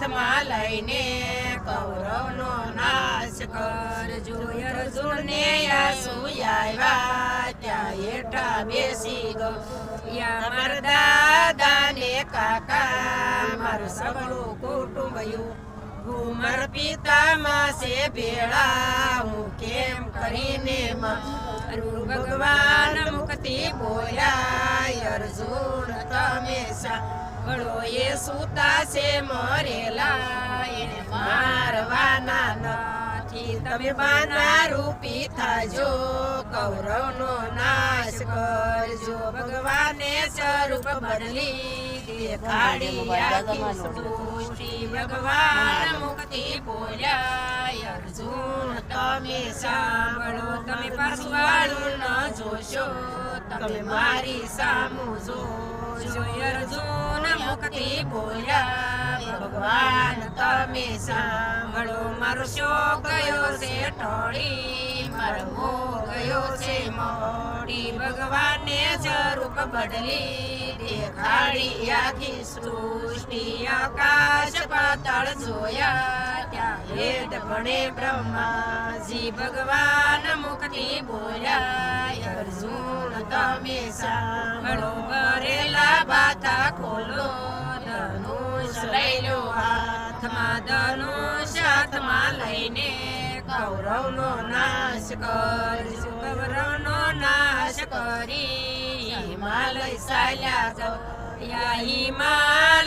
હાથમાં લઈને કૌરવનો નાશ કરજો અર્જુનને આંસુ આવ્યા ત્યાં હેઠા બેસી ગયા મારા દાદા ને કાકા મારું સગળું કુટુંબ હું મારા પિતામાં છે ભેળા હું કેમ કરીને મારું ભગવાન મુક્તિ બોલ્યા અર્જુન તમે સાંભળો એ સૂતા છે મરેલા એને મારવાના નથી તમે બાના રૂપી થાજો કૌરવનો નાશ કરજો ભગવાને સ્વરૂપ બદલી દેખાડી આખી સૃષ્ટિ ભગવાન મુક્તિ બોલ્યા અર્જુન તમે સાંભળો તમે પાછું ન જોશો તમે મારી સામું જોશો અર્જુન મુક્તિ બોલ્યા ભગવાન તમે સાંભળો મારો શો ગયો છે ટોળી મારો મો ગયો છે મોડી ભગવાને સ્વરૂપ બદલી દેખાડી આખી સૃષ્ટિ આકાશ પાતાળ જોયા ત્યાં વેદ ભણે બ્રહ્માજી ભગવાન મુક્તિ બોલ્યા અર્જુન તમે સાંભળો ભરેલા બાથા ખોલો ધનુષ લઈ લો હાથમાં ધનુષ હાથમાં લઈને કૌરવનો નાશ કરજો કૌરવનો નાશ કરી હિમાલય ચાલ્યા ગયા હિમાલય